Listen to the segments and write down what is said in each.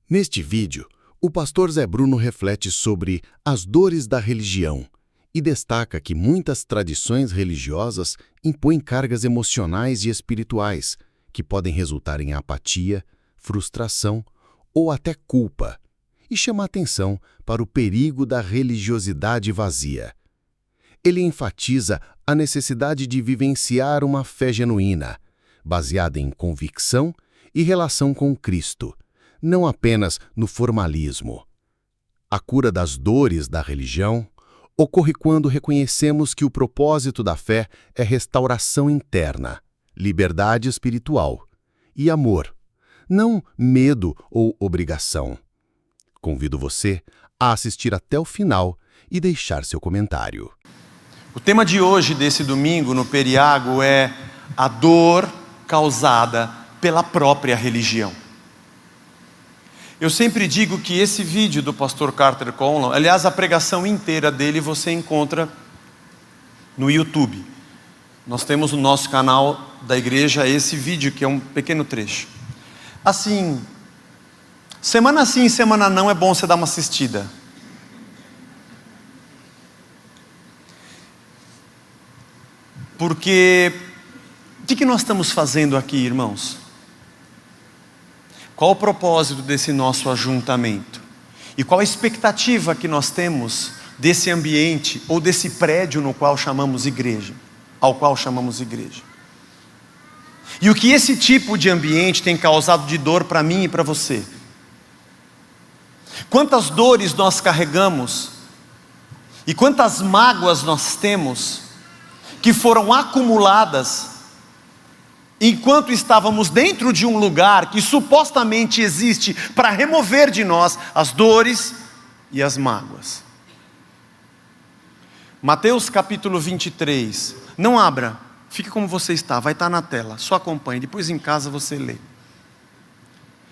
Neste vídeo, o pastor Zé Bruno reflete sobre as dores da religião e destaca que muitas tradições religiosas impõem cargas emocionais e espirituais que podem resultar em apatia, frustração ou até culpa, e chama atenção para o perigo da religiosidade vazia. Ele enfatiza a necessidade de vivenciar uma fé genuína, baseada em convicção e relação com Cristo, não apenas no formalismo. A cura das dores da religião ocorre quando reconhecemos que o propósito da fé é restauração interna, liberdade espiritual e amor, não medo ou obrigação. Convido você a assistir até o final e deixar seu comentário. O tema de hoje, desse domingo, no Periago, é a dor causada pela própria religião. Eu sempre digo que esse vídeo do pastor Carter Conlon, aliás, a pregação inteira dele você encontra no YouTube. Nós temos no nosso canal da igreja esse vídeo, que é um pequeno trecho. Assim, semana sim, semana não, é bom você dar uma assistida. Porque, o que nós estamos fazendo aqui, irmãos? Qual o propósito desse nosso ajuntamento? E qual a expectativa que nós temos desse ambiente ou desse prédio no qual chamamos igreja, ao qual chamamos igreja? E o que esse tipo de ambiente tem causado de dor para mim e para você? Quantas dores nós carregamos e quantas mágoas nós temos que foram acumuladas enquanto estávamos dentro de um lugar que supostamente existe para remover de nós as dores e as mágoas. Mateus capítulo 23, não abra, fique como você está, vai estar na tela, só acompanhe, depois em casa você lê.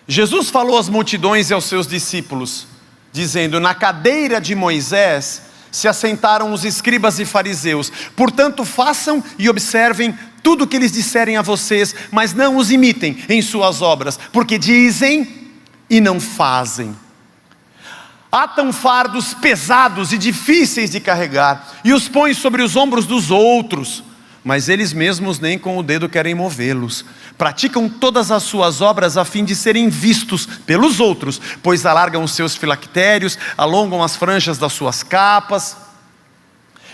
Jesus falou às multidões e aos seus discípulos, dizendo: na cadeira de Moisés se assentaram os escribas e fariseus, portanto façam e observem tudo o que eles disserem a vocês, mas não os imitem em suas obras, porque dizem e não fazem. Atam fardos pesados e difíceis de carregar, e os põem sobre os ombros dos outros, mas eles mesmos nem com o dedo querem movê-los. Praticam todas as suas obras a fim de serem vistos pelos outros, pois alargam os seus filactérios, alongam as franjas das suas capas,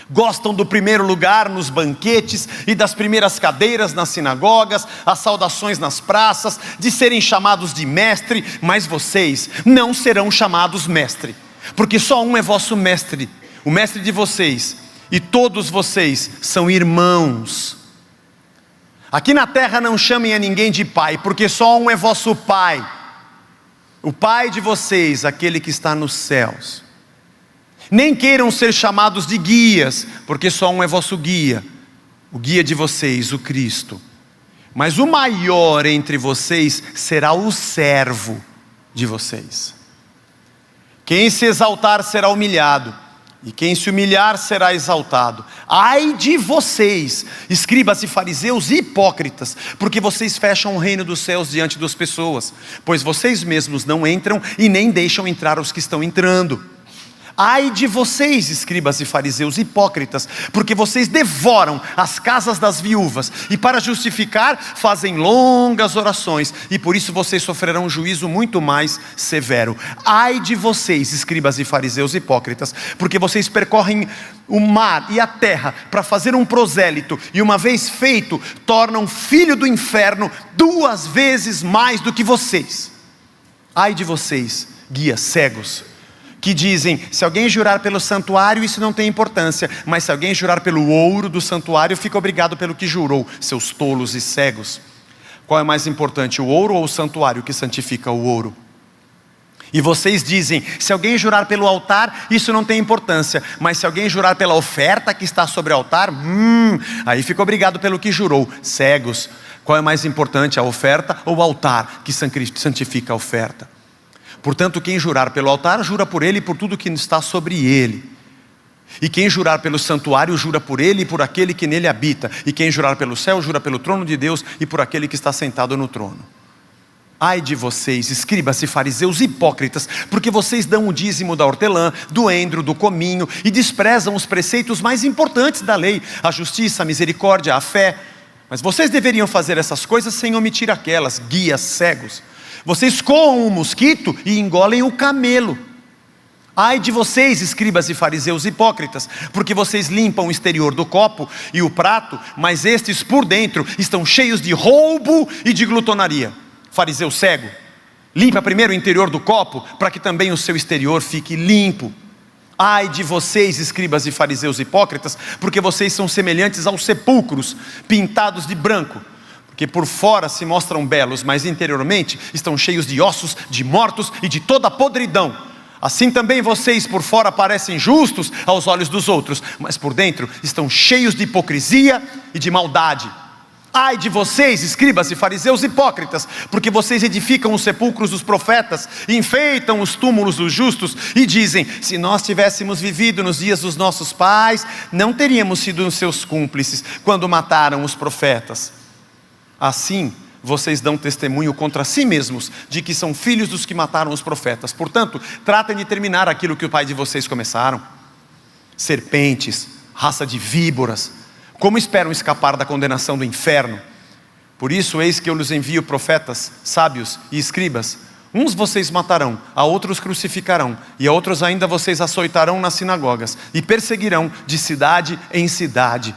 gostam do primeiro lugar nos banquetes e das primeiras cadeiras nas sinagogas, as saudações nas praças, de serem chamados de mestre, mas vocês não serão chamados mestre, porque só um é vosso mestre, o mestre de vocês, e todos vocês são irmãos. Aqui na terra não chamem a ninguém de pai, porque só um é vosso pai, o pai de vocês, aquele que está nos céus. Nem queiram ser chamados de guias, porque só um é vosso guia, o guia de vocês, o Cristo. Mas o maior entre vocês será o servo de vocês. Quem se exaltar será humilhado, e quem se humilhar será exaltado. Ai de vocês, escribas e fariseus hipócritas, porque vocês fecham o reino dos céus diante das pessoas, pois vocês mesmos não entram e nem deixam entrar os que estão entrando. Ai de vocês, escribas e fariseus hipócritas, porque vocês devoram as casas das viúvas, e para justificar fazem longas orações, e por isso vocês sofrerão um juízo muito mais severo. Ai de vocês, escribas e fariseus hipócritas, porque vocês percorrem o mar e a terra para fazer um prosélito, e uma vez feito, tornam filho do inferno 2 vezes mais do que vocês. Ai de vocês, guias cegos, que dizem: se alguém jurar pelo santuário, isso não tem importância, mas se alguém jurar pelo ouro do santuário, fica obrigado pelo que jurou. Seus tolos e cegos. Qual é mais importante, o ouro ou o santuário que santifica o ouro? E vocês dizem: se alguém jurar pelo altar, isso não tem importância, mas se alguém jurar pela oferta que está sobre o altar, aí fica obrigado pelo que jurou. Cegos. Qual é mais importante, a oferta ou o altar que santifica a oferta? Portanto, quem jurar pelo altar, jura por ele e por tudo que está sobre ele. E quem jurar pelo santuário, jura por ele e por aquele que nele habita. E quem jurar pelo céu, jura pelo trono de Deus e por aquele que está sentado no trono. Ai de vocês, escribas e fariseus hipócritas, porque vocês dão o dízimo da hortelã, do endro, do cominho, e desprezam os preceitos mais importantes da lei, a justiça, a misericórdia, a fé. Mas vocês deveriam fazer essas coisas sem omitir aquelas, guias cegos. Vocês coam o mosquito e engolem o camelo. Ai de vocês, escribas e fariseus hipócritas, porque vocês limpam o exterior do copo e o prato, mas estes por dentro estão cheios de roubo e de glutonaria. Fariseu cego, limpa primeiro o interior do copo, para que também o seu exterior fique limpo. Ai de vocês, escribas e fariseus hipócritas, porque vocês são semelhantes aos sepulcros, pintados de branco, porque por fora se mostram belos, mas interiormente estão cheios de ossos, de mortos e de toda a podridão. Assim também vocês por fora parecem justos aos olhos dos outros, mas por dentro estão cheios de hipocrisia e de maldade. Ai de vocês, escribas e fariseus hipócritas, porque vocês edificam os sepulcros dos profetas, enfeitam os túmulos dos justos e dizem: se nós tivéssemos vivido nos dias dos nossos pais, não teríamos sido os seus cúmplices quando mataram os profetas. Assim, vocês dão testemunho contra si mesmos de que são filhos dos que mataram os profetas. Portanto, tratem de terminar aquilo que o pai de vocês começaram. Serpentes, raça de víboras, como esperam escapar da condenação do inferno? Por isso, eis que eu lhes envio profetas, sábios e escribas. Uns vocês matarão, a outros crucificarão, e a outros ainda vocês açoitarão nas sinagogas, e perseguirão de cidade em cidade,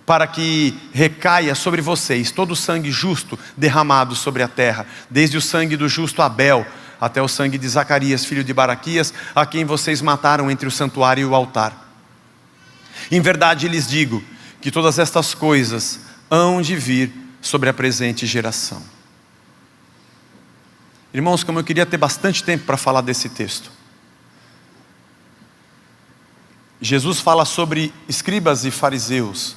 para que recaia sobre vocês todo o sangue justo derramado sobre a terra, desde o sangue do justo Abel, até o sangue de Zacarias, filho de Baraquias, a quem vocês mataram entre o santuário e o altar. Em verdade lhes digo, que todas estas coisas hão de vir sobre a presente geração. Irmãos, como eu queria ter bastante tempo para falar desse texto. Jesus fala sobre escribas e fariseus,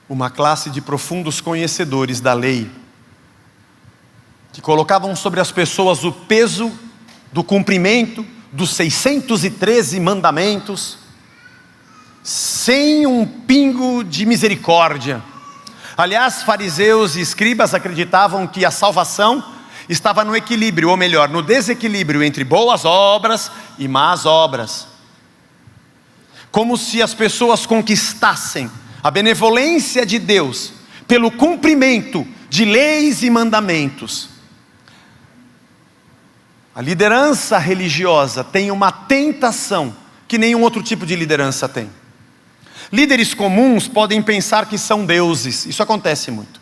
uma classe de profundos conhecedores da lei, que colocavam sobre as pessoas o peso do cumprimento dos 613 mandamentos, sem um pingo de misericórdia. Aliás, fariseus e escribas acreditavam que a salvação estava no equilíbrio, ou melhor, no desequilíbrio entre boas obras e más obras. Como se as pessoas conquistassem a benevolência de Deus pelo cumprimento de leis e mandamentos. A liderança religiosa tem uma tentação que nenhum outro tipo de liderança tem. Líderes comuns podem pensar que são deuses, isso acontece muito.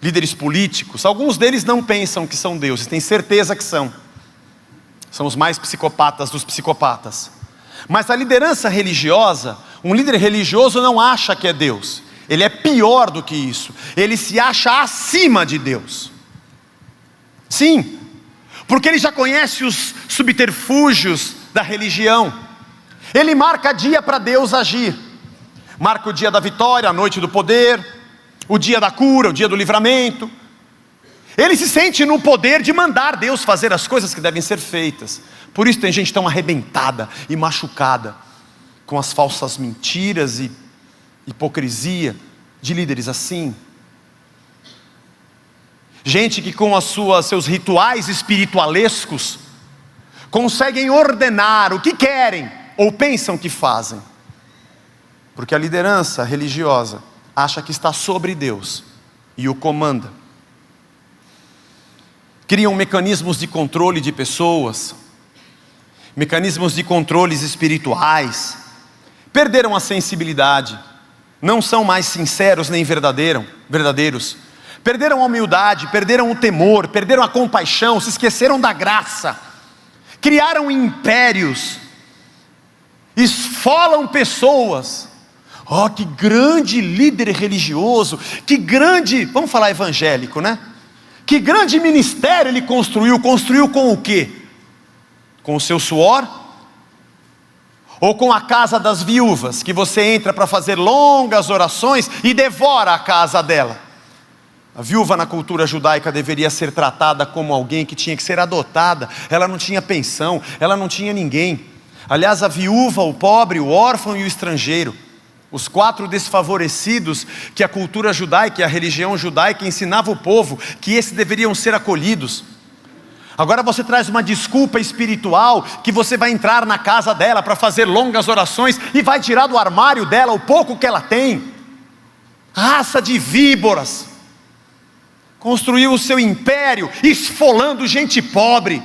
Líderes políticos, alguns deles não pensam que são deuses, têm certeza que são. São os mais psicopatas dos psicopatas. Mas a liderança religiosa, um líder religioso não acha que é Deus. Ele é pior do que isso. Ele se acha acima de Deus. Sim, porque ele já conhece os subterfúgios da religião. Ele marca dia para Deus agir. Marca o dia da vitória, a noite do poder, o dia da cura, o dia do livramento. Ele se sente no poder de mandar Deus fazer as coisas que devem ser feitas. Por isso tem gente tão arrebentada e machucada com as falsas mentiras e hipocrisia de líderes assim. Gente que com seus rituais espiritualescos conseguem ordenar o que querem ou pensam que fazem. Porque a liderança religiosa acha que está sobre Deus e o comanda. Criam mecanismos de controle de pessoas, mecanismos de controles espirituais, perderam a sensibilidade, não são mais sinceros nem verdadeiros, perderam a humildade, perderam o temor, perderam a compaixão, se esqueceram da graça, criaram impérios, esfolam pessoas. Oh, que grande líder religioso, que grande, vamos falar evangélico, né? Que grande ministério ele construiu com o quê? Com o seu suor? Ou com a casa das viúvas, que você entra para fazer longas orações e devora a casa dela? A viúva na cultura judaica deveria ser tratada como alguém que tinha que ser adotada. Ela não tinha pensão, ela não tinha ninguém. Aliás, a viúva, o pobre, o órfão e o estrangeiro Os 4 desfavorecidos que a cultura judaica e a religião judaica ensinava o povo que esses deveriam ser acolhidos. Agora você traz uma desculpa espiritual que você vai entrar na casa dela para fazer longas orações e vai tirar do armário dela o pouco que ela tem. Raça de víboras. Construiu o seu império esfolando gente pobre.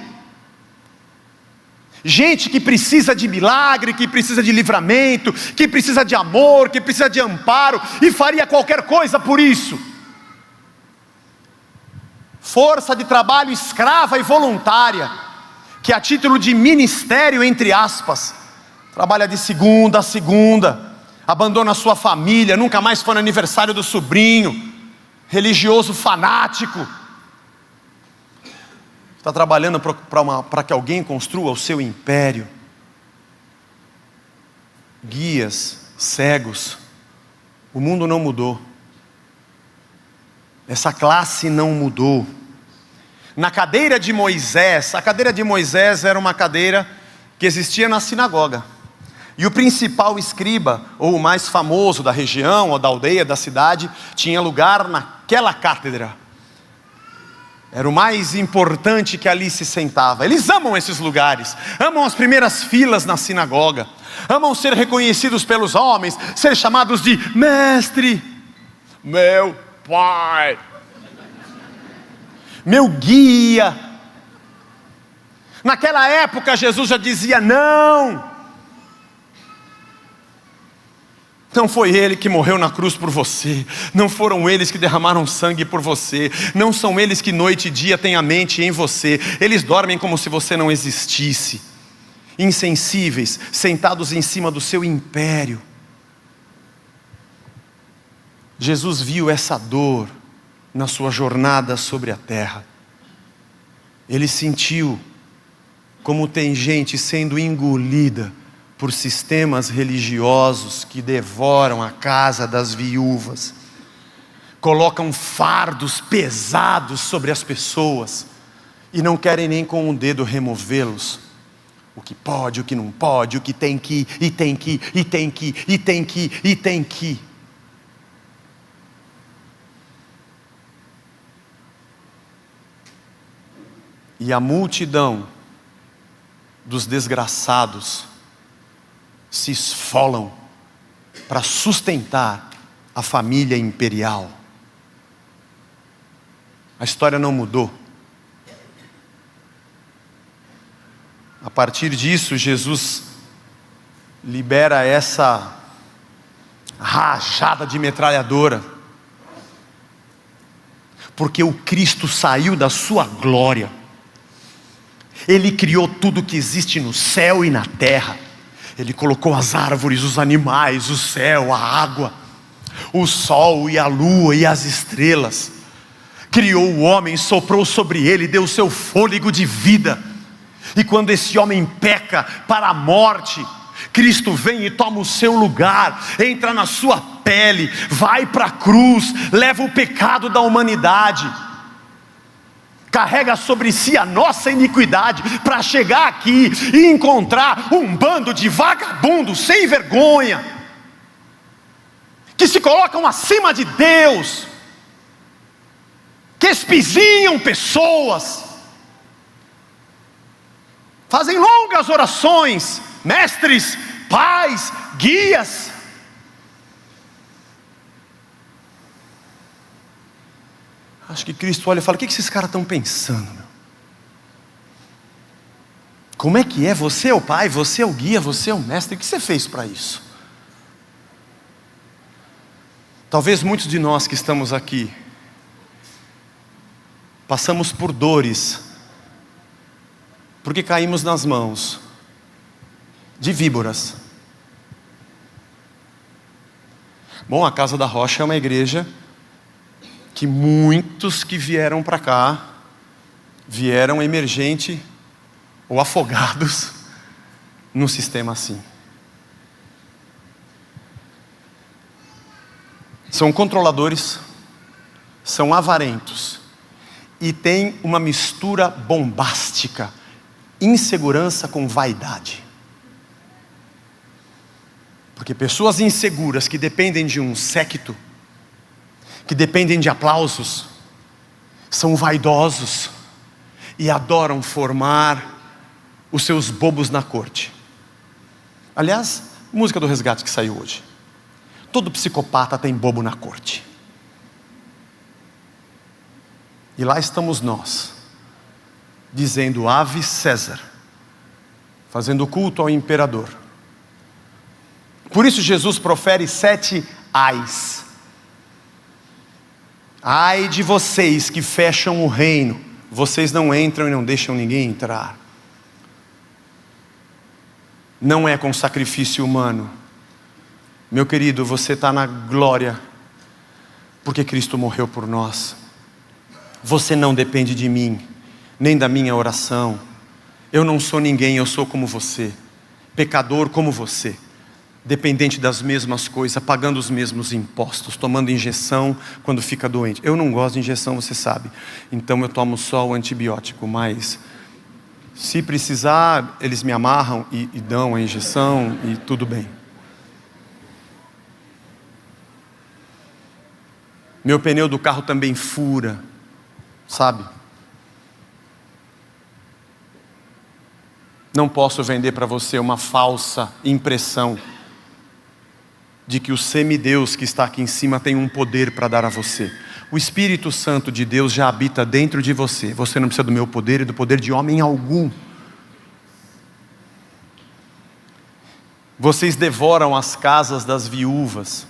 Gente que precisa de milagre, que precisa de livramento, que precisa de amor, que precisa de amparo, e faria qualquer coisa por isso. Força de trabalho escrava e voluntária, que a título de ministério, entre aspas, trabalha de segunda a segunda, abandona a sua família, nunca mais foi no aniversário do sobrinho, religioso fanático. Está trabalhando para que alguém construa o seu império. Guias, cegos. O mundo não mudou. Essa classe não mudou. Na cadeira de Moisés, a cadeira de Moisés era uma cadeira que existia na sinagoga. E o principal escriba, ou o mais famoso da região, ou da aldeia, da cidade, tinha lugar naquela cátedra. Era o mais importante que ali se sentava. Eles amam esses lugares, amam as primeiras filas na sinagoga, amam ser reconhecidos pelos homens, ser chamados de mestre, meu pai, meu guia. Naquela época Jesus já dizia: não foi Ele que morreu na cruz por você, não foram eles que derramaram sangue por você, não são eles que noite e dia têm a mente em você, eles dormem como se você não existisse, insensíveis, sentados em cima do seu império. Jesus viu essa dor na sua jornada sobre a terra. Ele sentiu como tem gente sendo engolida por sistemas religiosos que devoram a casa das viúvas, colocam fardos pesados sobre as pessoas e não querem nem com um dedo removê-los. O que pode, o que não pode, o que tem que, e tem que, e tem que, e tem que, e tem que. E a multidão dos desgraçados se esfolam para sustentar a família imperial. A história não mudou. A partir disso, Jesus libera essa rajada de metralhadora, porque o Cristo saiu da sua glória. Ele criou tudo que existe no céu e na terra. Ele colocou as árvores, os animais, o céu, a água, o sol e a lua e as estrelas. Criou o homem, soprou sobre ele, deu o seu fôlego de vida. E quando esse homem peca para a morte, Cristo vem e toma o seu lugar, entra na sua pele, vai para a cruz, leva o pecado da humanidade, carrega sobre si a nossa iniquidade, para chegar aqui e encontrar um bando de vagabundos sem vergonha, que se colocam acima de Deus, que espizinham pessoas, fazem longas orações, mestres, pais, guias. Acho que Cristo olha e fala: o que esses caras estão pensando? Meu? Como é que é? Você é o pai, você é o guia, você é o mestre. O que você fez para isso? Talvez muitos de nós que estamos aqui passamos por dores, porque caímos nas mãos de víboras. Bom, a Casa da Rocha é uma igreja que muitos que vieram para cá, vieram emergente ou afogados num sistema assim. São controladores, são avarentos, e tem uma mistura bombástica, insegurança com vaidade. Porque pessoas inseguras que dependem de um séquito, que dependem de aplausos, são vaidosos e adoram formar os seus bobos na corte. Aliás, música do Resgate que saiu hoje. Todo psicopata tem bobo na corte. E lá estamos nós, dizendo Ave César, fazendo culto ao imperador. Por isso Jesus profere 7 ais. Ai de vocês que fecham o reino, vocês não entram e não deixam ninguém entrar. Não é com sacrifício humano. Meu querido, você está na glória, porque Cristo morreu por nós. Você não depende de mim, nem da minha oração. Eu não sou ninguém, eu sou como você, pecador como você, dependente das mesmas coisas, pagando os mesmos impostos, tomando injeção quando fica doente. Eu não gosto de injeção, você sabe, então eu tomo só o antibiótico, mas se precisar, eles me amarram e dão a injeção e tudo bem. Meu pneu do carro também fura, sabe? Não posso vender para você uma falsa impressão de que o semideus que está aqui em cima tem um poder para dar a você. O Espírito Santo de Deus já habita dentro de você. Você não precisa do meu poder e do poder de homem algum. Vocês devoram as casas das viúvas.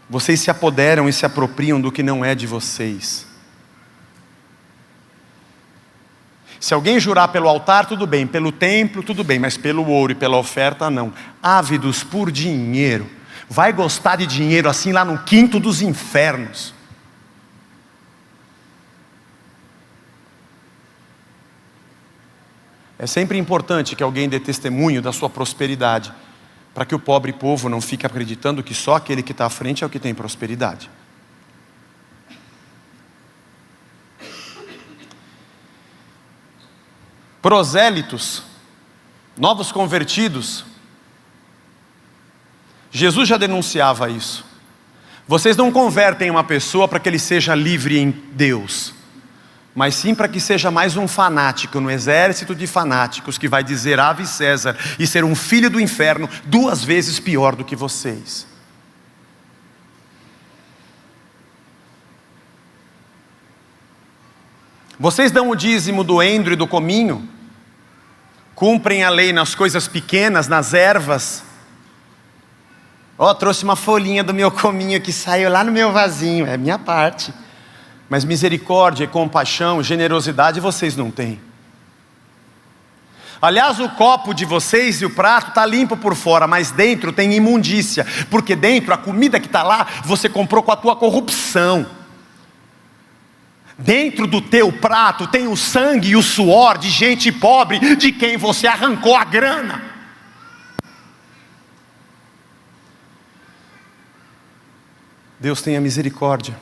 Vocês se apoderam e se apropriam do que não é de vocês. Se alguém jurar pelo altar, tudo bem, pelo templo, tudo bem, mas pelo ouro e pela oferta, não. Ávidos por dinheiro. Vai gostar de dinheiro assim lá no quinto dos infernos. É sempre importante que alguém dê testemunho da sua prosperidade, para que o pobre povo não fique acreditando que só aquele que está à frente é o que tem prosperidade. Prosélitos, novos convertidos, Jesus já denunciava isso. Vocês não convertem uma pessoa para que ele seja livre em Deus, mas sim para que seja mais um fanático no exército de fanáticos que vai dizer Ave César e ser um filho do inferno 2 vezes pior do que vocês. Vocês dão o dízimo do endro e do cominho, cumprem a lei nas coisas pequenas, nas ervas. Trouxe uma folhinha do meu cominho que saiu lá no meu vasinho, é minha parte. Mas misericórdia, compaixão, generosidade vocês não têm. Aliás, o copo de vocês e o prato está limpo por fora, mas dentro tem imundícia, porque dentro a comida que está lá, você comprou com a tua corrupção. Dentro do teu prato tem o sangue e o suor de gente pobre, de quem você arrancou a grana. Deus tenha misericórdia.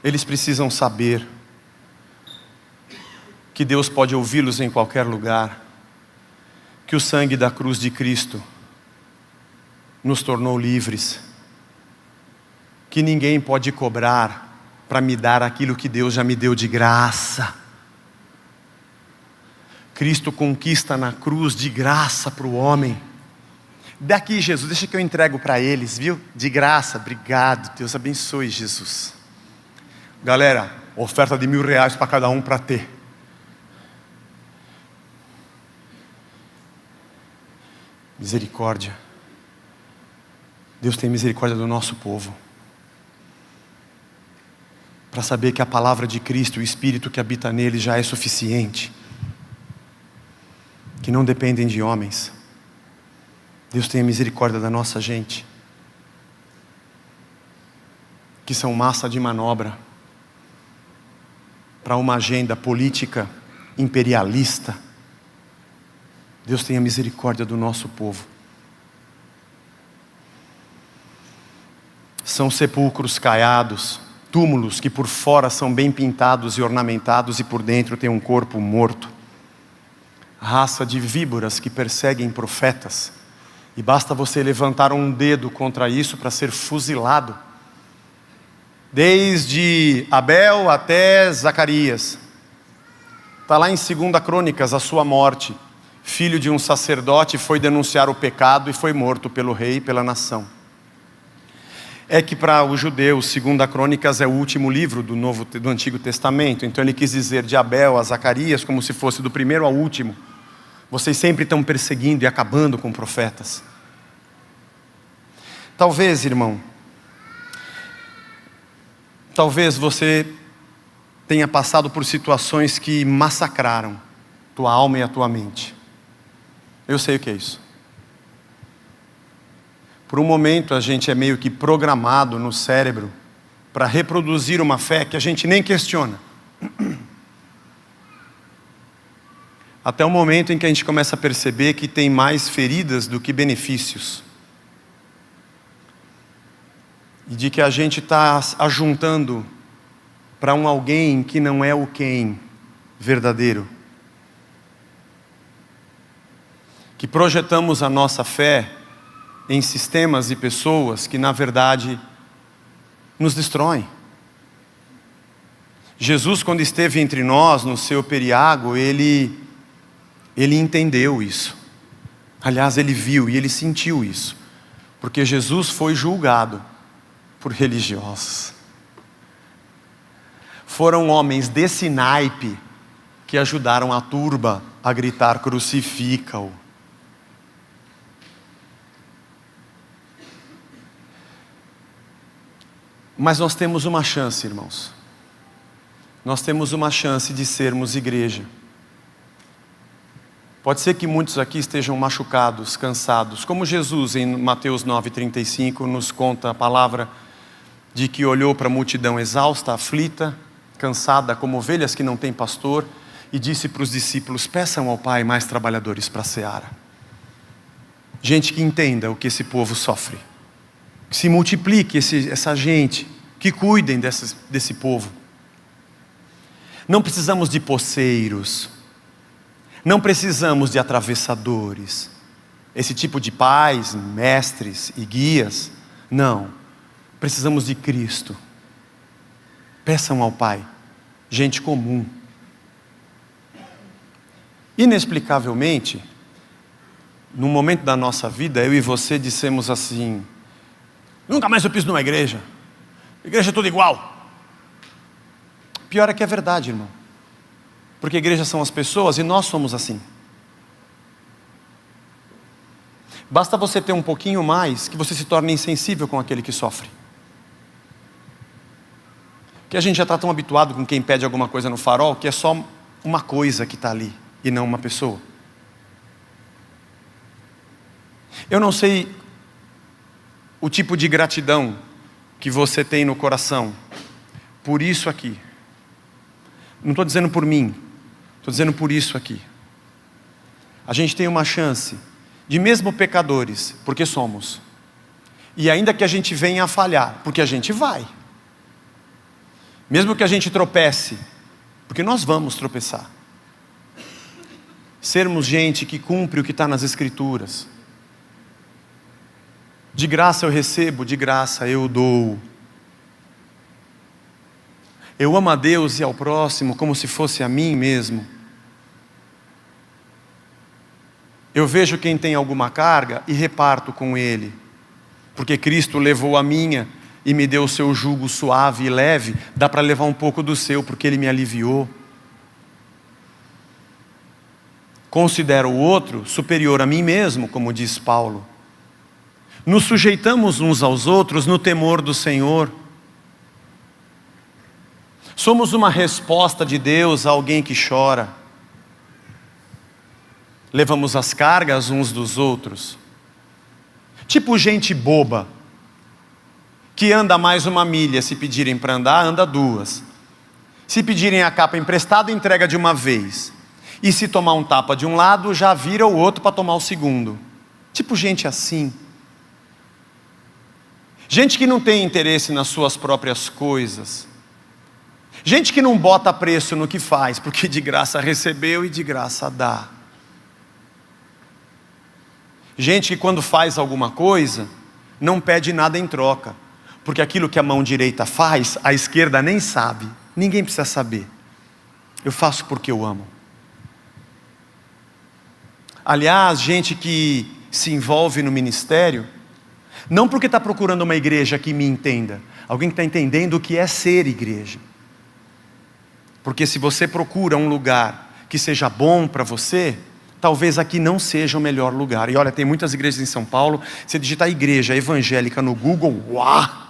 Eles precisam saber que Deus pode ouvi-los em qualquer lugar, que o sangue da cruz de Cristo nos tornou livres, que ninguém pode cobrar para me dar aquilo que Deus já me deu de graça. Cristo conquista na cruz de graça para o homem. Daqui, Jesus, deixa que eu entrego para eles, viu? De graça, obrigado, Deus abençoe, Jesus. Galera, oferta de R$1.000 para cada um para ter. Misericórdia. Deus tem misericórdia do nosso povo. Para saber que a palavra de Cristo, o Espírito que habita nele já é suficiente. Que não dependem de homens. Deus tenha misericórdia da nossa gente. Que são massa de manobra para uma agenda política imperialista. Deus tenha misericórdia do nosso povo. São sepulcros caiados, túmulos que por fora são bem pintados e ornamentados e por dentro tem um corpo morto. raça de víboras que perseguem profetas. E basta você levantar um dedo contra isso para ser fuzilado. Desde Abel até Zacarias. Está lá em 2 Crônicas a sua morte. Filho de um sacerdote, foi denunciar o pecado e foi morto pelo rei e pela nação. É que para os judeus, 2 Crônicas é o último livro do Antigo Testamento. Então ele quis dizer de Abel a Zacarias como se fosse do primeiro ao último. Vocês sempre estão perseguindo e acabando com profetas. Talvez, irmão, talvez você tenha passado por situações que massacraram tua alma e a tua mente. Eu sei o que é isso. Por um momento a gente é meio que programado no cérebro para reproduzir uma fé que a gente nem questiona. Até o momento em que a gente começa a perceber que tem mais feridas do que benefícios. E de que a gente está ajuntando para um alguém que não é o quem verdadeiro. Que projetamos a nossa fé em sistemas e pessoas que na verdade nos destroem. Jesus, quando esteve entre nós no seu periágo, ele entendeu isso. Aliás, ele viu e ele sentiu isso. Porque Jesus foi julgado por religiosos. Foram homens desse naipe que ajudaram a turba a gritar: crucifica-o. Mas nós temos uma chance, irmãos. Nós temos uma chance de sermos igreja. Pode ser que muitos aqui estejam machucados, cansados, como Jesus em Mateus 9,35 nos conta a palavra de que olhou para a multidão exausta, aflita, cansada, como ovelhas que não têm pastor, e disse para os discípulos: peçam ao Pai mais trabalhadores para a seara. Gente que entenda o que esse povo sofre. Que se multiplique essa gente, que cuidem desse povo. Não precisamos de poceiros, não precisamos de atravessadores, esse tipo de pais, mestres e guias. Não, precisamos de Cristo. Peçam ao Pai, gente comum. Inexplicavelmente, num momento da nossa vida, eu e você dissemos assim: nunca mais eu piso numa igreja. Igreja é tudo igual. Pior é que é verdade, irmão. Porque igrejas são as pessoas e nós somos assim. Basta você ter um pouquinho mais que você se torne insensível com aquele que sofre. Porque a gente já está tão habituado com quem pede alguma coisa no farol que é só uma coisa que está ali e não uma pessoa. Eu não sei o tipo de gratidão que você tem no coração por isso aqui. Não estou dizendo por mim, estou dizendo por isso aqui. A gente tem uma chance de, mesmo pecadores, porque somos, e ainda que a gente venha a falhar, porque a gente vai, mesmo que a gente tropece, porque nós vamos tropeçar, sermos gente que cumpre o que está nas Escrituras. De graça eu recebo, de graça eu dou. Eu amo a Deus e ao próximo como se fosse a mim mesmo. Eu vejo quem tem alguma carga e reparto com ele. Porque Cristo levou a minha e me deu o seu jugo suave e leve. Dá para levar um pouco do seu, porque ele me aliviou. Considero o outro superior a mim mesmo, como diz Paulo. Nos sujeitamos uns aos outros no temor do Senhor. Somos uma resposta de Deus a alguém que chora. Levamos as cargas uns dos outros. Tipo gente boba, que anda mais uma milha, se pedirem para andar, anda duas. Se pedirem a capa emprestada, entrega de uma vez. E se tomar um tapa de um lado, já vira o outro para tomar o segundo. Tipo gente assim. Gente que não tem interesse nas suas próprias coisas. Gente que não bota preço no que faz, porque de graça recebeu e de graça dá. Gente que quando faz alguma coisa, não pede nada em troca. Porque aquilo que a mão direita faz, a esquerda nem sabe. Ninguém precisa saber. Eu faço porque eu amo. Aliás, gente que se envolve no ministério, não porque está procurando uma igreja que me entenda, alguém que está entendendo o que é ser igreja. Porque se você procura um lugar que seja bom para você, talvez aqui não seja o melhor lugar. E olha, tem muitas igrejas em São Paulo, você digitar igreja evangélica no Google, uau!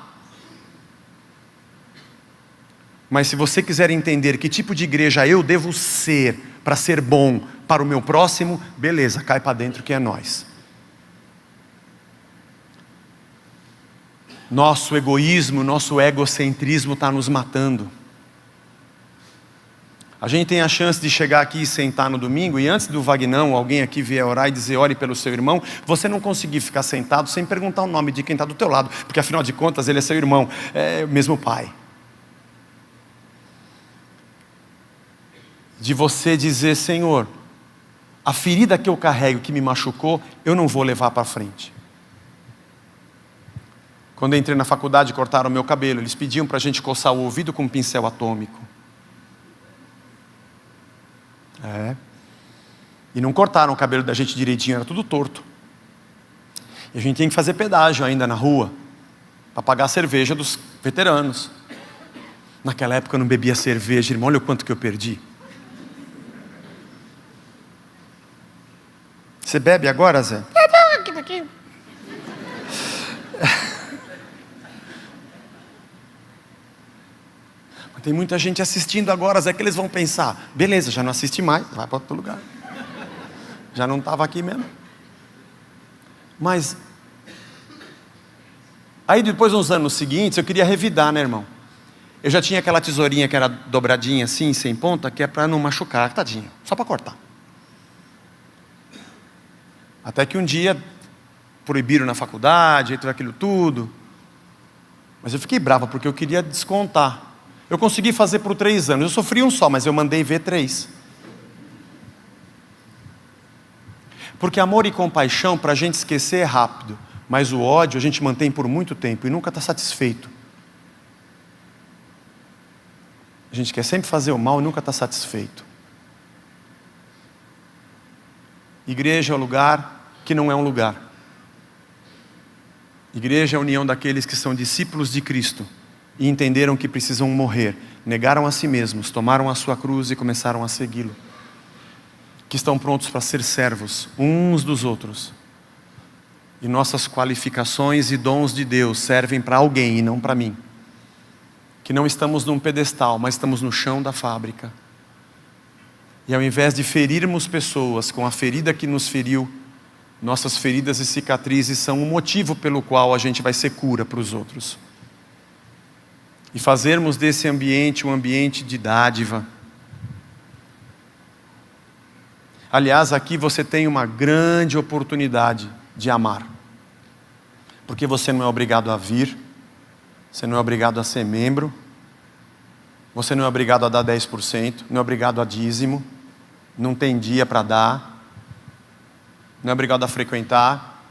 Mas se você quiser entender que tipo de igreja eu devo ser, para ser bom para o meu próximo, beleza, cai para dentro que é nós. Nosso egoísmo, nosso egocentrismo está nos matando. A gente tem a chance de chegar aqui e sentar no domingo, e antes do Vagnão, alguém aqui vier orar e dizer, ore pelo seu irmão, você não conseguir ficar sentado sem perguntar o nome de quem está do teu lado, porque afinal de contas ele é seu irmão, é o mesmo pai. De você dizer, Senhor, a ferida que eu carrego, que me machucou, eu não vou levar para frente. Quando eu entrei na faculdade, cortaram o meu cabelo, eles pediam para a gente coçar o ouvido com um pincel atômico. E não cortaram o cabelo da gente direitinho, era tudo torto. E a gente tem que fazer pedágio ainda na rua, para pagar a cerveja dos veteranos. Naquela época eu não bebia cerveja, irmão, olha o quanto que eu perdi. Você bebe agora, Zé? Tem muita gente assistindo agora, Zé, que eles vão pensar, beleza, já não assiste mais, vai para outro lugar. Já não estava aqui mesmo. Mas, aí depois nos anos seguintes, eu queria revidar, né, irmão? Eu já tinha aquela tesourinha que era dobradinha assim, sem ponta, que é para não machucar, tadinho, só para cortar. Até que um dia, proibiram na faculdade, tudo aquilo tudo. Mas eu fiquei bravo, porque eu queria descontar. Eu consegui fazer por 3 anos. Eu sofri um só, mas eu mandei ver 3. Porque amor e compaixão, para a gente esquecer é rápido. Mas o ódio a gente mantém por muito tempo e nunca está satisfeito. A gente quer sempre fazer o mal e nunca está satisfeito. Igreja é o lugar que não é um lugar. Igreja é a união daqueles que são discípulos de Cristo e entenderam que precisam morrer, negaram a si mesmos, tomaram a sua cruz e começaram a segui-lo. Que estão prontos para ser servos uns dos outros. E nossas qualificações e dons de Deus servem para alguém e não para mim. Que não estamos num pedestal, mas estamos no chão da fábrica. E ao invés de ferirmos pessoas com a ferida que nos feriu, nossas feridas e cicatrizes são o motivo pelo qual a gente vai ser cura para os outros. E fazermos desse ambiente um ambiente de dádiva. Aliás, aqui você tem uma grande oportunidade de amar. Porque você não é obrigado a vir, você não é obrigado a ser membro, você não é obrigado a dar 10%, não é obrigado a dízimo, não tem dia para dar, não é obrigado a frequentar,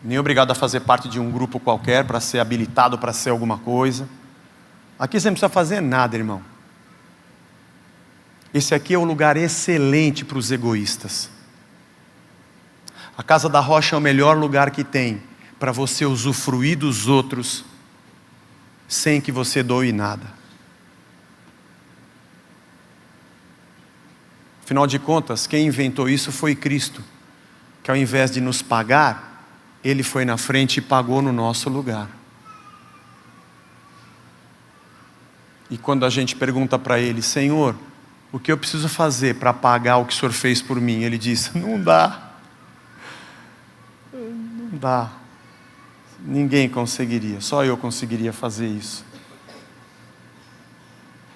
nem obrigado a fazer parte de um grupo qualquer para ser habilitado para ser alguma coisa. Aqui você não precisa fazer nada, irmão. Esse aqui é um lugar excelente para os egoístas. A Casa da Rocha é o melhor lugar que tem para você usufruir dos outros sem que você doe nada. Afinal de contas, quem inventou isso foi Cristo, que ao invés de nos pagar, Ele foi na frente e pagou no nosso lugar. E quando a gente pergunta para Ele, Senhor, o que eu preciso fazer para pagar o que o Senhor fez por mim? Ele diz, não dá. Não dá. Ninguém conseguiria, só eu conseguiria fazer isso.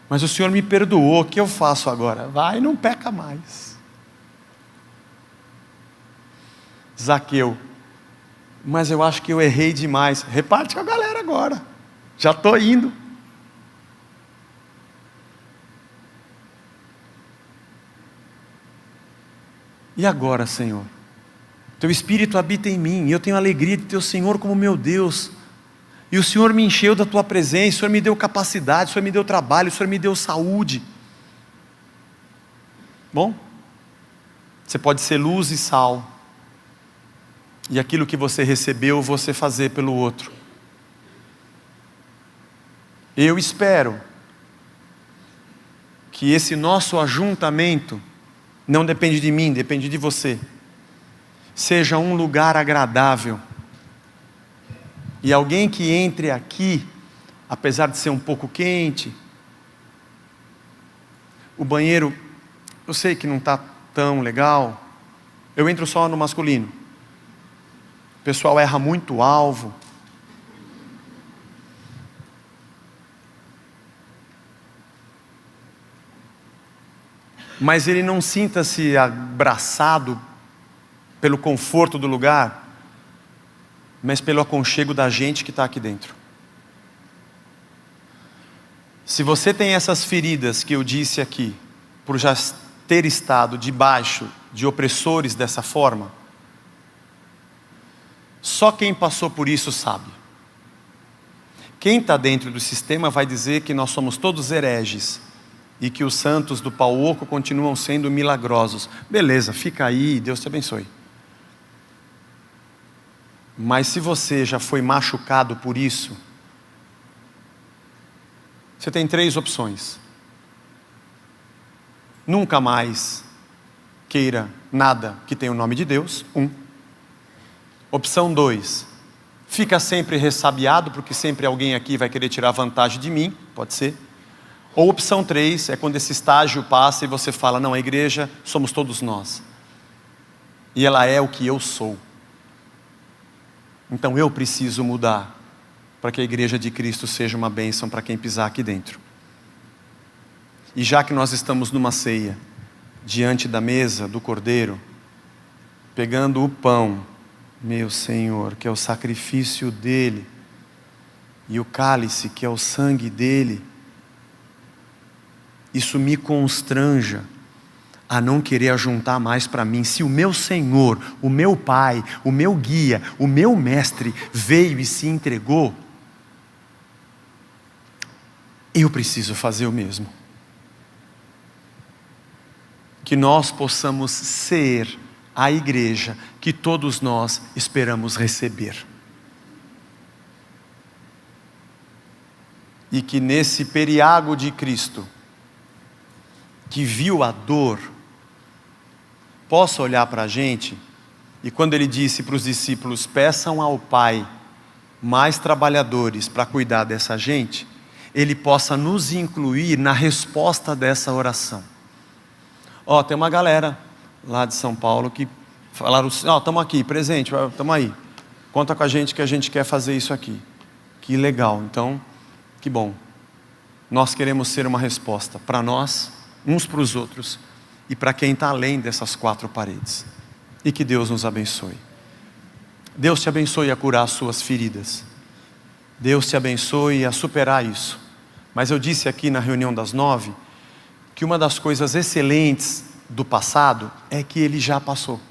Mas o Senhor me perdoou, o que eu faço agora? Vai e não peca mais. Zaqueu, mas eu acho que eu errei demais. Reparte com a galera agora. Já estou indo. E agora, Senhor? Teu Espírito habita em mim, e eu tenho a alegria de ter o Senhor como meu Deus. E o Senhor me encheu da tua presença, o Senhor me deu capacidade, o Senhor me deu trabalho, o Senhor me deu saúde. Bom, você pode ser luz e sal, e aquilo que você recebeu, você fazer pelo outro. Eu espero que esse nosso ajuntamento, não depende de mim, depende de você, seja um lugar agradável, e alguém que entre aqui, apesar de ser um pouco quente, o banheiro, eu sei que não está tão legal, eu entro só no masculino, o pessoal erra muito o alvo, mas ele não sinta-se abraçado pelo conforto do lugar, mas pelo aconchego da gente que está aqui dentro. Se você tem essas feridas que eu disse aqui, por já ter estado debaixo de opressores dessa forma, só quem passou por isso sabe. Quem está dentro do sistema vai dizer que nós somos todos hereges, e que os santos do pau oco continuam sendo milagrosos. Beleza, fica aí, Deus te abençoe. Mas se você já foi machucado por isso, você tem 3 opções. Nunca mais queira nada que tenha o nome de Deus, 1. Opção 2, fica sempre ressabiado, porque sempre alguém aqui vai querer tirar vantagem de mim, pode ser. Ou opção 3, é quando esse estágio passa e você fala, não, a igreja somos todos nós. E ela é o que eu sou. Então eu preciso mudar, para que a igreja de Cristo seja uma bênção para quem pisar aqui dentro. E já que nós estamos numa ceia, diante da mesa do Cordeiro, pegando o pão, meu Senhor, que é o sacrifício dele, e o cálice, que é o sangue dele, isso me constranja a não querer ajuntar mais para mim. Se o meu Senhor, o meu Pai, o meu guia, o meu mestre veio e se entregou, eu preciso fazer o mesmo. Que nós possamos ser a igreja que todos nós esperamos receber. E que nesse periago de Cristo, que viu a dor, possa olhar para a gente, e quando ele disse para os discípulos, peçam ao Pai mais trabalhadores para cuidar dessa gente, ele possa nos incluir na resposta dessa oração. Tem uma galera lá de São Paulo que falaram, estamos aqui, presente, estamos aí, conta com a gente que a gente quer fazer isso aqui. Que legal, então, que bom. Nós queremos ser uma resposta para nós, uns para os outros, e para quem está além dessas 4 paredes. E que Deus nos abençoe. Deus te abençoe a curar as suas feridas. Deus te abençoe a superar isso. Mas eu disse aqui na reunião das 9, que uma das coisas excelentes do passado é que ele já passou.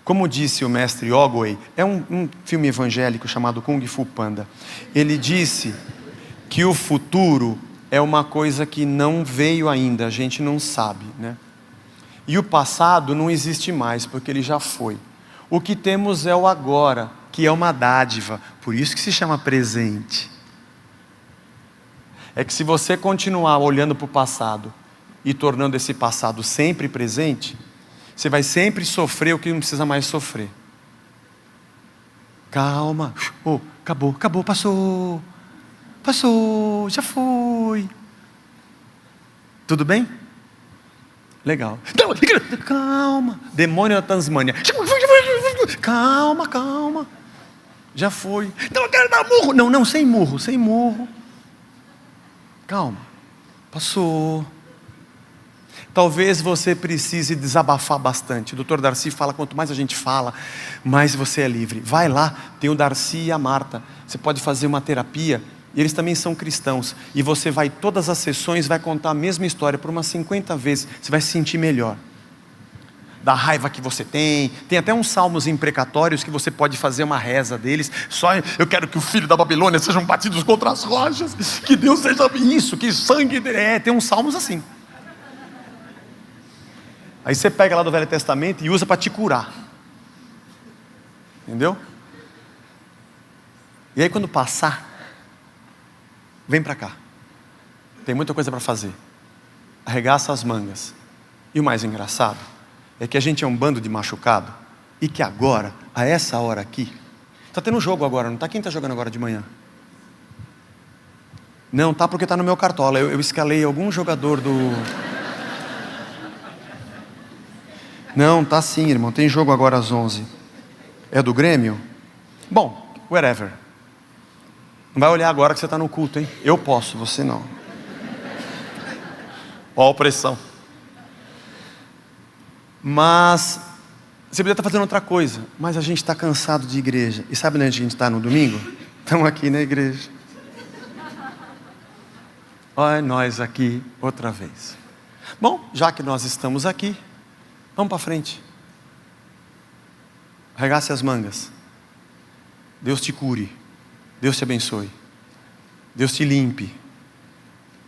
Como disse o mestre Ogway, é um filme evangélico chamado Kung Fu Panda. Ele disse que o futuro é uma coisa que não veio ainda, a gente não sabe, né? E o passado não existe mais, porque ele já foi. O que temos é o agora, que é uma dádiva, por isso que se chama presente. É que se você continuar olhando para o passado e tornando esse passado sempre presente, você vai sempre sofrer o que não precisa mais sofrer. Calma, acabou, passou, já foi. Tudo bem? Legal. Calma, demônio da Tasmânia. Calma. Já foi. Não, eu quero dar murro. Não, sem murro. Calma, passou. Talvez você precise desabafar bastante. O Dr. Darcy fala, quanto mais a gente fala, mais você é livre. Vai lá, tem o Darcy e a Marta. Você pode fazer uma terapia. E eles também são cristãos. E você vai, todas as sessões, vai contar a mesma história por umas 50 vezes. Você vai se sentir melhor. da raiva que você tem. Tem até uns salmos imprecatórios que você pode fazer uma reza deles. Só eu quero que o filho da Babilônia sejam batidos contra as rochas, que Deus seja isso, que sangue dele. Tem uns salmos assim. Aí você pega lá do Velho Testamento e usa para te curar. Entendeu? E aí quando passar, vem para cá. Tem muita coisa para fazer. Arregaça as mangas. E o mais engraçado é que a gente é um bando de machucado e que agora, a essa hora aqui, está tendo jogo agora, não está? Quem está jogando agora de manhã? Não, tá, porque está no meu cartola. Eu escalei algum jogador do... Não, tá sim, irmão. Tem jogo agora às 11. É do Grêmio? Bom, whatever. Não vai olhar agora que você está no culto, hein? Eu posso, você não. Ó a opressão. Mas você podia estar fazendo outra coisa. Mas a gente está cansado de igreja. E sabe onde a gente está no domingo? Estamos aqui na igreja. Olha nós aqui outra vez. Bom, já que nós estamos aqui, vamos para frente. Arregace as mangas. Deus te cure. Deus te abençoe. Deus te limpe.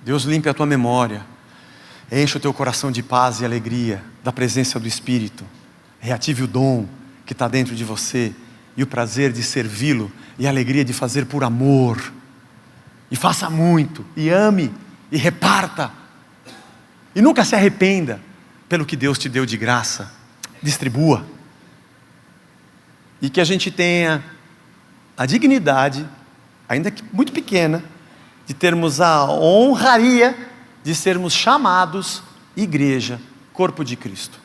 Deus limpe a tua memória. Enche o teu coração de paz e alegria da presença do Espírito. Reative o dom que está dentro de você e o prazer de servi-lo e a alegria de fazer por amor. E faça muito, e ame, e reparta. E nunca se arrependa pelo que Deus te deu de graça. Distribua. E que a gente tenha a dignidade, ainda que muito pequena, de termos a honraria de sermos chamados igreja, corpo de Cristo.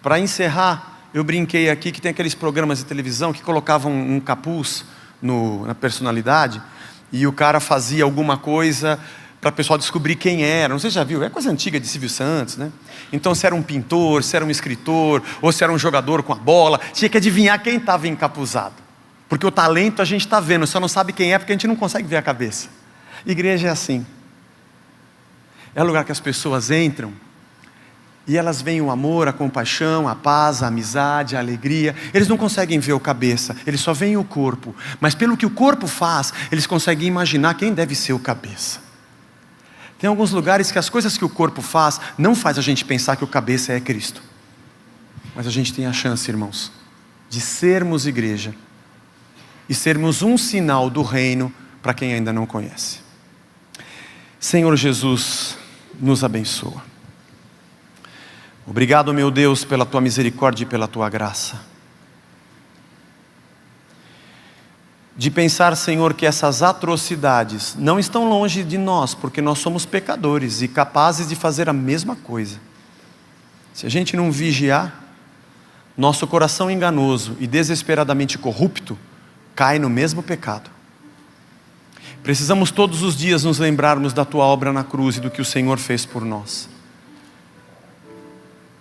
Para encerrar, eu brinquei aqui que tem aqueles programas de televisão que colocavam um capuz na personalidade e o cara fazia alguma coisa para o pessoal descobrir quem era. Não sei se já viu, é coisa antiga de Silvio Santos, né? Então se era um pintor, se era um escritor, ou se era um jogador com a bola, tinha que adivinhar quem estava encapuzado. Porque o talento a gente está vendo, só não sabe quem é porque a gente não consegue ver a cabeça. Igreja é assim. É o lugar que as pessoas entram e elas veem o amor, a compaixão, a paz, a amizade, a alegria. Eles não conseguem ver o cabeça, eles só veem o corpo. Mas pelo que o corpo faz, eles conseguem imaginar quem deve ser o cabeça. Tem alguns lugares que as coisas que o corpo faz não faz a gente pensar que o cabeça é Cristo. Mas a gente tem a chance, irmãos, de sermos igreja e sermos um sinal do reino para quem ainda não conhece. Senhor Jesus, nos abençoa. Obrigado, meu Deus, pela tua misericórdia e pela tua graça. De pensar, Senhor, que essas atrocidades não estão longe de nós, porque nós somos pecadores e capazes de fazer a mesma coisa. Se a gente não vigiar, nosso coração enganoso e desesperadamente corrupto cai no mesmo pecado. Precisamos todos os dias nos lembrarmos da tua obra na cruz e do que o Senhor fez por nós.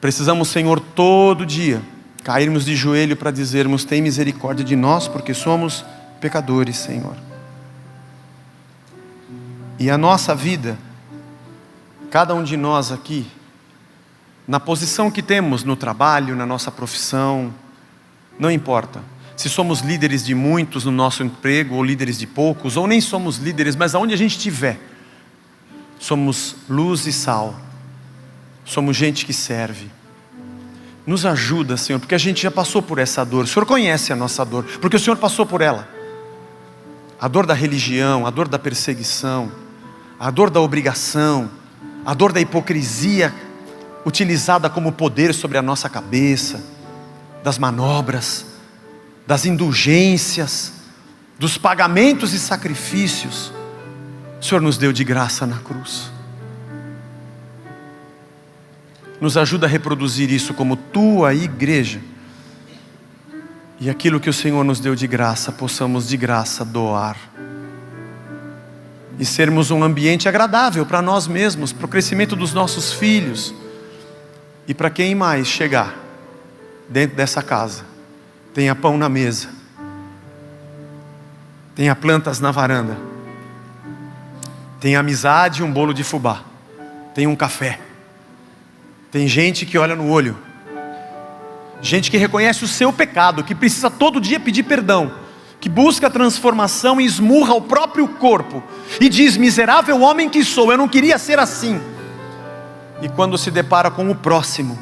Precisamos, Senhor, todo dia cairmos de joelho para dizermos: tem misericórdia de nós, porque somos pecadores, Senhor. E a nossa vida, cada um de nós aqui, na posição que temos no trabalho, na nossa profissão, não importa. Se somos líderes de muitos no nosso emprego, ou líderes de poucos, ou nem somos líderes, mas aonde a gente estiver, somos luz e sal, somos gente que serve. Nos ajuda, Senhor, porque a gente já passou por essa dor. O Senhor conhece a nossa dor, porque o Senhor passou por ela. A dor da religião, a dor da perseguição, a dor da obrigação, a dor da hipocrisia utilizada como poder sobre a nossa cabeça, das manobras, das indulgências, dos pagamentos e sacrifícios. O Senhor nos deu de graça na cruz. Nos ajuda a reproduzir isso como tua igreja. E aquilo que o Senhor nos deu de graça, possamos de graça doar. E sermos um ambiente agradável para nós mesmos, para o crescimento dos nossos filhos. E para quem mais chegar dentro dessa casa, tenha pão na mesa, tenha plantas na varanda, tenha amizade e um bolo de fubá, tenha um café. Tem gente que olha no olho, gente que reconhece o seu pecado, que precisa todo dia pedir perdão, que busca a transformação e esmurra o próprio corpo, e diz: miserável homem que sou, eu não queria ser assim. E quando se depara com o próximo,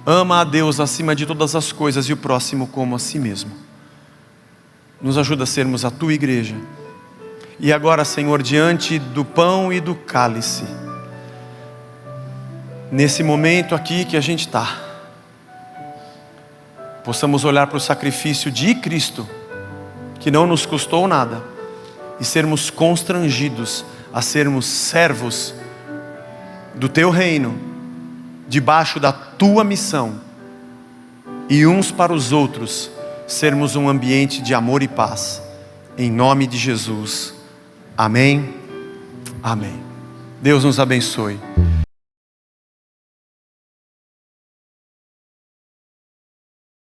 ama a Deus acima de todas as coisas e o próximo como a si mesmo. Nos ajuda a sermos a tua igreja. E agora, Senhor, diante do pão e do cálice, nesse momento aqui que a gente está, possamos olhar para o sacrifício de Cristo, que não nos custou nada, e sermos constrangidos a sermos servos do teu reino, debaixo da tua missão, e uns para os outros sermos um ambiente de amor e paz, em nome de Jesus, amém, amém. Deus nos abençoe.